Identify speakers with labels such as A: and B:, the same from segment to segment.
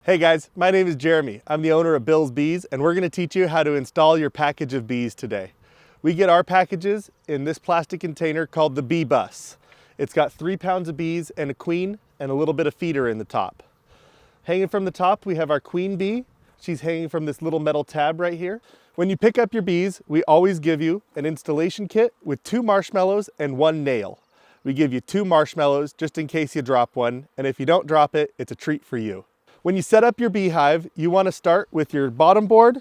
A: Hey guys, my name is Jeremy. I'm the owner of Bill's Bees, and we're going to teach you how to install your package of bees today. We get our packages in this plastic container called the bee bus. It's got 3 pounds of bees and a queen and a little bit of feeder in the top. Hanging from the top, we have our queen bee. She's hanging from this little metal tab right here. When you pick up your bees, we always give you an installation kit with 2 marshmallows and 1 nail. We give you 2 marshmallows just in case you drop one, and if you don't drop it, it's a treat for you. When you set up your beehive, you want to start with your bottom board,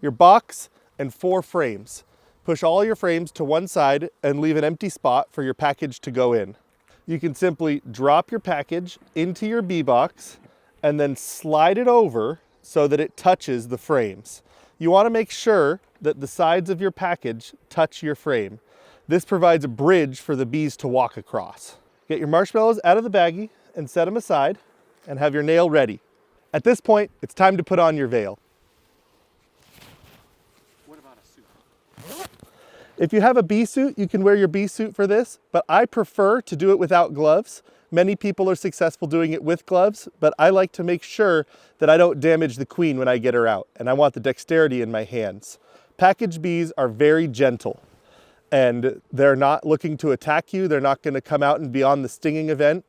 A: your box, and 4 frames. Push all your frames to one side and leave an empty spot for your package to go in. You can simply drop your package into your bee box and then slide it over so that it touches the frames. You want to make sure that the sides of your package touch your frame. This provides a bridge for the bees to walk across. Get your marshmallows out of the baggie and set them aside and have your nail ready. At this point, it's time to put on your veil.
B: What about a suit?
A: If you have a bee suit, you can wear your bee suit for this, but I prefer to do it without gloves. Many people are successful doing it with gloves, but I like to make sure that I don't damage the queen when I get her out, and I want the dexterity in my hands. Package bees are very gentle, and they're not looking to attack you. They're not going to come out and be on the stinging event.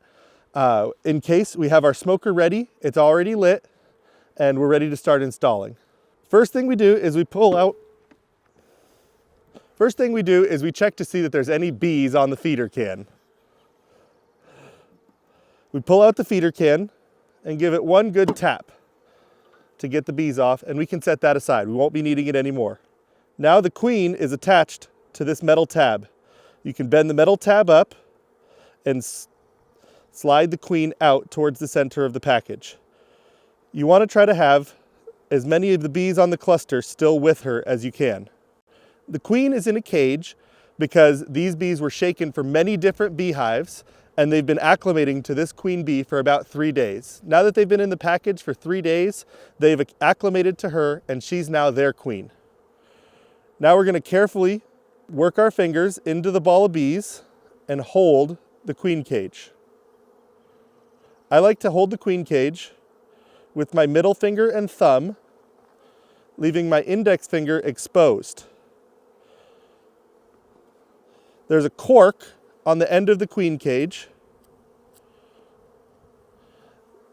A: In case, we have our smoker ready, it's already lit, and we're ready to start installing. First thing we do is we check to see that there's any bees on the feeder can. We pull out the feeder can and give it one good tap to get the bees off, and we can set that aside. We won't be needing it anymore. Now the queen is attached to this metal tab. You can bend the metal tab up and slide the queen out towards the center of the package. You want to try to have as many of the bees on the cluster still with her as you can. The queen is in a cage because these bees were shaken from many different beehives, and they've been acclimating to this queen bee for about 3 days. Now that they've been in the package for 3 days, they've acclimated to her, and she's now their queen. Now we're going to carefully work our fingers into the ball of bees and hold the queen cage. I like to hold the queen cage with my middle finger and thumb, leaving my index finger exposed. There's a cork on the end of the queen cage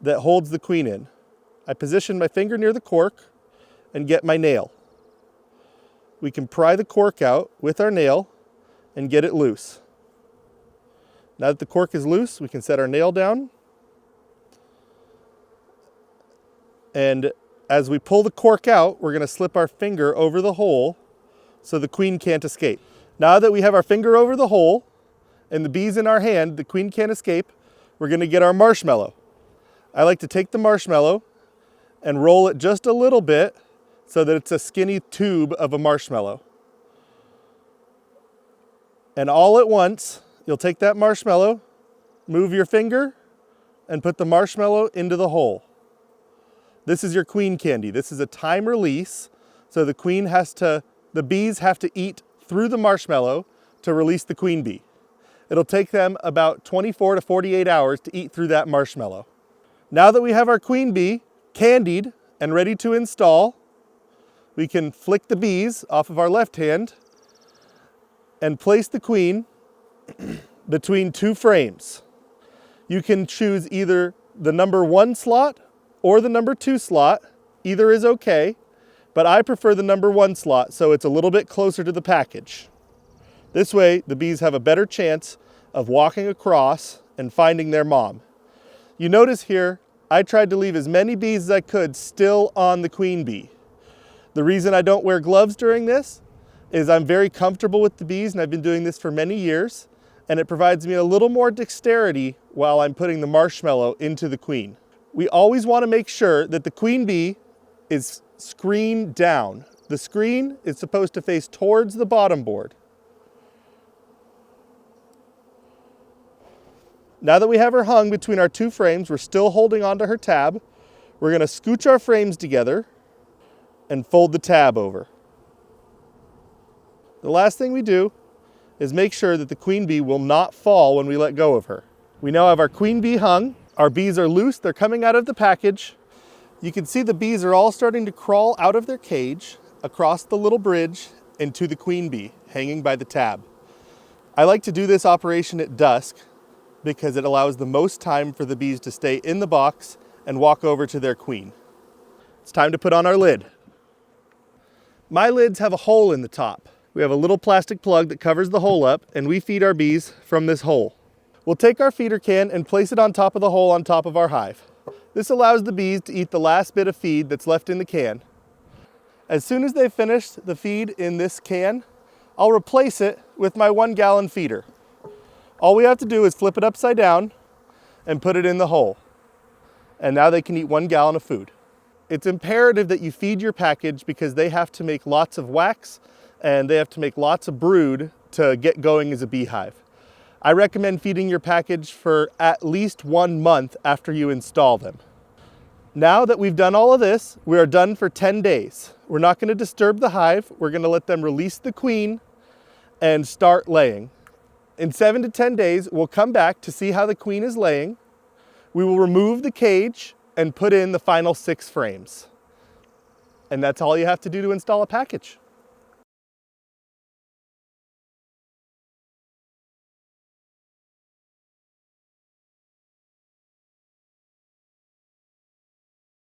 A: that holds the queen in. I position my finger near the cork and get my nail. We can pry the cork out with our nail and get it loose. Now that the cork is loose, we can set our nail down. And as we pull the cork out, we're going to slip our finger over the hole so the queen can't escape. Now that we have our finger over the hole and the bees in our hand, the queen can't escape, we're going to get our marshmallow. I like to take the marshmallow and roll it just a little bit so that it's a skinny tube of a marshmallow. And all at once, you'll take that marshmallow, move your finger, and put the marshmallow into the hole. This is your queen candy. This is a time release, so the bees have to eat through the marshmallow to release the queen bee. It'll take them about 24 to 48 hours to eat through that marshmallow. Now that we have our queen bee candied and ready to install, we can flick the bees off of our left hand and place the queen between 2 frames. You can choose either the number 1 slot or the number 2 slot. Either is okay, but I prefer the number 1 slot so it's a little bit closer to the package. This way, the bees have a better chance of walking across and finding their mom. You notice here, I tried to leave as many bees as I could still on the queen bee. The reason I don't wear gloves during this is I'm very comfortable with the bees, and I've been doing this for many years, and it provides me a little more dexterity while I'm putting the marshmallow into the queen. We always want to make sure that the queen bee is screened down. The screen is supposed to face towards the bottom board. Now that we have her hung between our 2 frames, we're still holding onto her tab. We're going to scooch our frames together and fold the tab over. The last thing we do is make sure that the queen bee will not fall when we let go of her. We now have our queen bee hung. Our bees are loose, they're coming out of the package. You can see the bees are all starting to crawl out of their cage, across the little bridge, and to the queen bee, hanging by the tab. I like to do this operation at dusk because it allows the most time for the bees to stay in the box and walk over to their queen. It's time to put on our lid. My lids have a hole in the top. We have a little plastic plug that covers the hole up, and we feed our bees from this hole. We'll take our feeder can and place it on top of the hole on top of our hive. This allows the bees to eat the last bit of feed that's left in the can. As soon as they've finished the feed in this can, I'll replace it with my 1 gallon feeder. All we have to do is flip it upside down and put it in the hole. And now they can eat 1 gallon of food. It's imperative that you feed your package because they have to make lots of wax and they have to make lots of brood to get going as a beehive. I recommend feeding your package for at least 1 month after you install them. Now that we've done all of this, we are done for 10 days. We're not going to disturb the hive. We're going to let them release the queen and start laying. In 7 to 10 days, we'll come back to see how the queen is laying. We will remove the cage and put in the final 6 frames. And that's all you have to do to install a package.